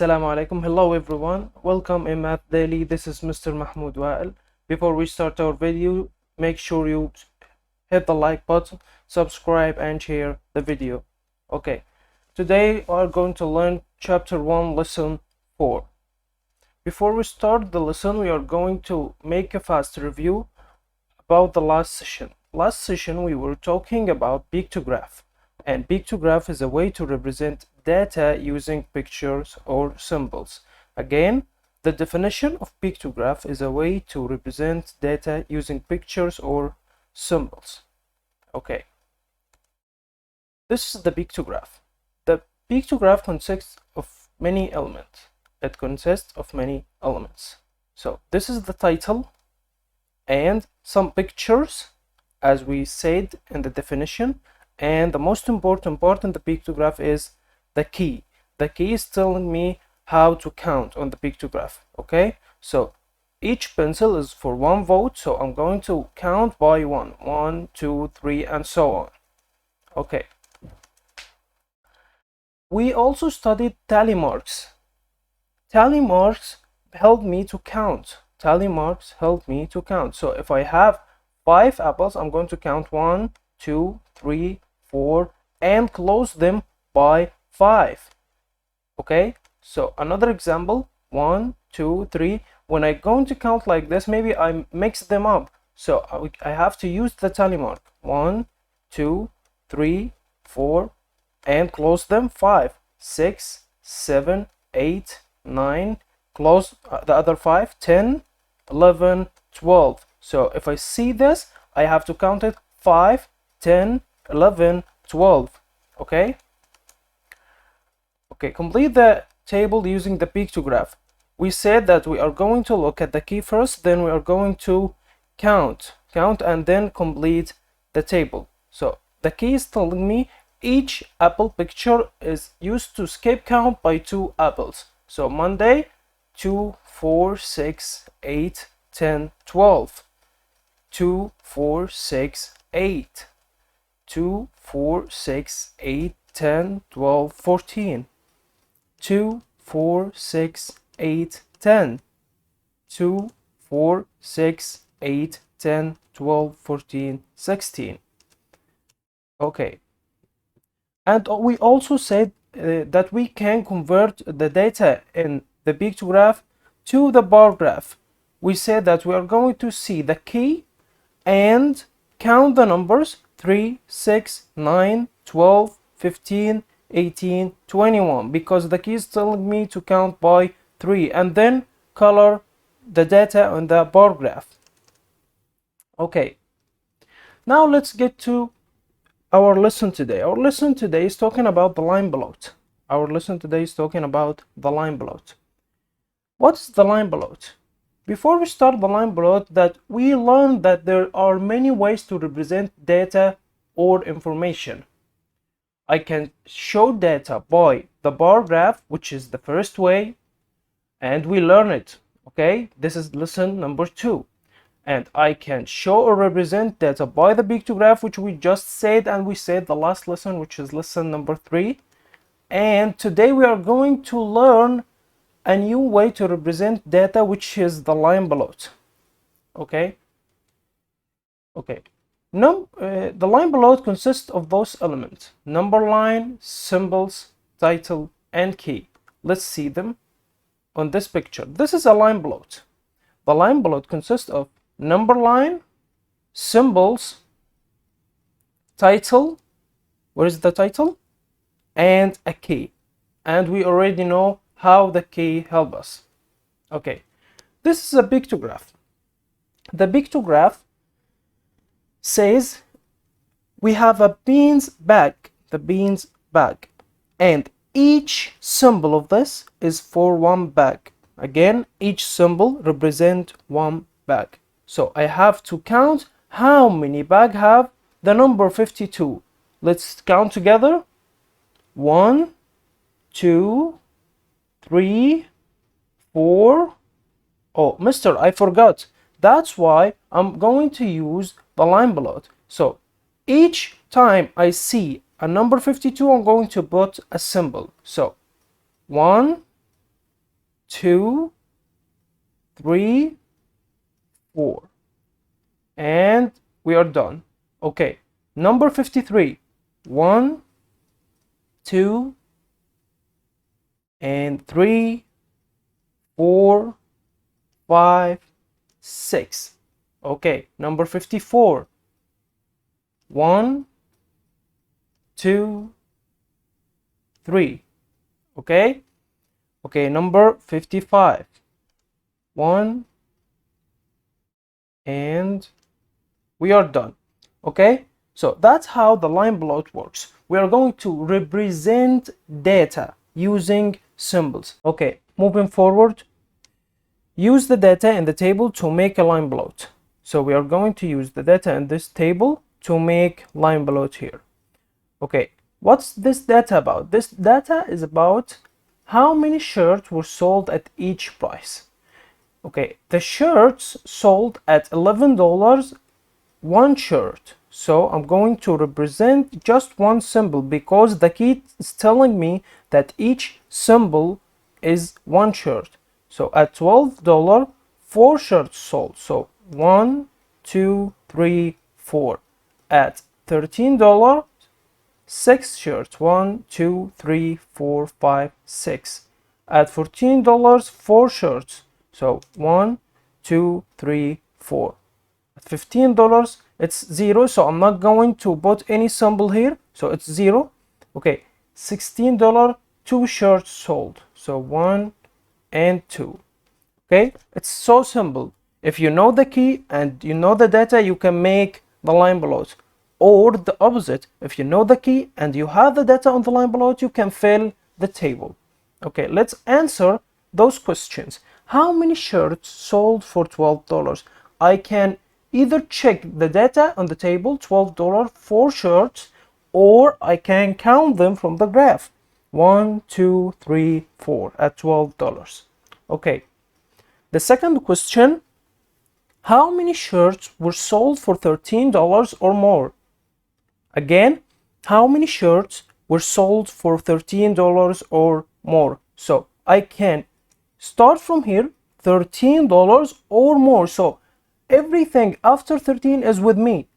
Assalamu alaikum. Hello everyone. Welcome in Math Daily. This is Mr. Mahmoud Wael. Before we start our video, make sure you hit the like button, subscribe and share the video. Okay. Today we are going to learn chapter 1 lesson 4. Before we start the lesson, we are going to make a fast review about the last session. Last session we were talking about pictograph. And pictograph is a way to represent data using pictures or symbols. Again, the definition of pictograph is a way to represent data using pictures or symbols. Okay. This is the pictograph. The pictograph consists of many elements. It consists of many elements. So this is the title and some pictures, as we said in the definition. And the most important part in the pictograph is the key. The key is telling me how to count on the pictograph. Okay, so each pencil is for 1 vote, so I'm going to count by 1, 1, 2, 3, and so on. Okay, we also studied tally marks. Tally marks help me to count. Tally marks help me to count. So if I have 5 apples, I'm going to count 1, 2, 3, 4 and close them by 5. Okay, so another example, 1, 2, 3. When I'm going to count like this, maybe I mix them up, so I have to use the tally mark. 1, 2, 3, 4 and close them 5, 6, 7, 8, 9, close the other 5, 10, 11, 12. So if I see this, I have to count it 5, 10, 11, 12. Okay, complete the table using the pictograph. We said that we are going to look at the key first, then we are going to count and then complete the table. So the key is telling me each apple picture is used to skip count by 2 apples. So Monday, 2, 4, 6, 8, 10, 12. 2, 4, 6, 8. 2, 4, 6, 8, 10, 12, 14. 2, 4, 6, 8, 10. 2, 4, 6, 8, 10, 12, 14, 16. Okay. And we also said that we can convert the data in the pictograph to the bar graph. We said that we are going to see the key and count the numbers 3, 6, 9, 12, 15, 18, 21, because the key is telling me to count by 3, and then color the data on the bar graph. Okay, now let's get to our lesson today. Our lesson today is talking about the line plot. What is the line plot? Before we start the line plot, that we learned that there are many ways to represent data or information. I can show data by the bar graph, which is the first way, and we learn it. Okay, this is lesson number 2. And I can show or represent data by the pictograph, which we just said, and we said the last lesson, which is lesson number 3. And today we are going to learn a new way to represent data, which is the line plot. Okay. The line plot consists of those elements: number line, symbols, title, and key. Let's see them on this picture. This is a line plot. The line plot consists of number line, symbols, title, where is the title, and a key. And we already know how the key helps us. Okay, this is a pictograph. The pictograph says we have a beans bag, and each symbol of this is for 1 bag. Again, each symbol represents 1 bag. So I have to count how many bags have the number 52. Let's count together. 1, 2, 3, 4. Oh, mister, I forgot. That's why I'm going to use the line plot. So each time I see a number 52, I'm going to put a symbol. So 1, 2, 3, 4, and we are done. Okay, number 53. 1, 2, and 3, 4, 5, 6. Okay, number 54. 1, 2, 3. Okay. Okay, number 55. 1, and we are done. Okay, so that's how the line plot works. We are going to represent data using symbols. Okay, moving forward, use the data in the table to make a line plot. So we are going to use the data in this table to make line plot here. Okay, what's this data about? This data is about how many shirts were sold at each price. Okay, the shirts sold at $11, one shirt. So I'm going to represent just one symbol because the key is telling me that each symbol is one shirt. So at $12, 4 shirts sold. So 1, 2, 3, 4. At $13, 6 shirts. 1, 2, 3, 4, 5, 6. At $14, 4 shirts. So 1, 2, 3, 4. At $15, it's 0, so I'm not going to put any symbol here, so it's 0. Okay, $16, 2 shirts sold. So 1 and 2. Okay, it's so simple. If you know the key and you know the data, you can make the line plot. Or the opposite, if you know the key and you have the data on the line plot, you can fill the table. Okay, let's answer those questions. How many shirts sold for $12? I can either check the data on the table, $12, 4 shirts, or I can count them from the graph. 1, 2, 3, 4 at $12. Okay. The second question, how many shirts were sold for $13 or more? Again, how many shirts were sold for $13 or more? So I can start from here, $13 or more. So everything after 13 is with me.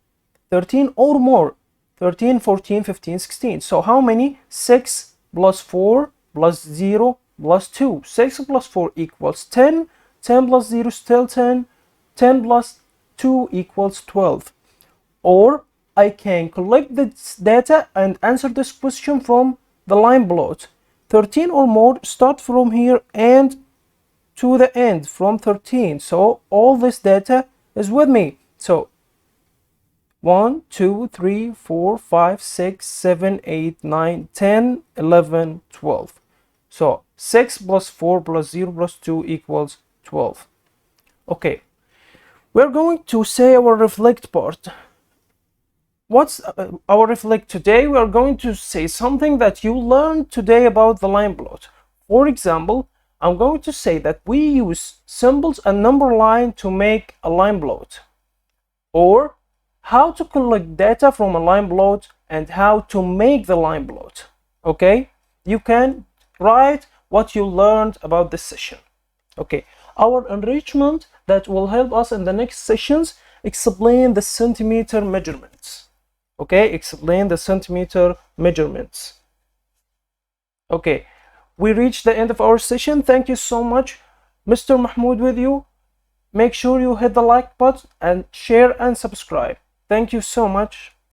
13 or more. 13, 14, 15, 16. So how many? 6 plus 4 plus 0 plus 2. 6 plus 4 equals 10. 10 plus 0 is still 10. 10 plus 2 equals 12. Or I can collect this data and answer this question from the line plot. 13 or more, start from here and to the end from 13. So all this data is with me. So 1, 2, 3, 4, 5, 6, 7, 8, 9, 10, 11, 12. So 6 plus 4 plus 0 plus 2 equals 12. Okay, we're going to say our reflect part. What's our reflect today? We are going to say something that you learned today about the line plot. For example, I'm going to say that we use symbols and number line to make a line plot, or how to collect data from a line plot and how to make the line plot. Okay, you can write what you learned about this session. Okay, our enrichment that will help us in the next sessions explain the centimeter measurements. Okay, explain the centimeter measurements. Okay, we reached the end of our session. Thank you so much. Mr. Mahmoud with you. Make sure you hit the like button and share and subscribe. Thank you so much.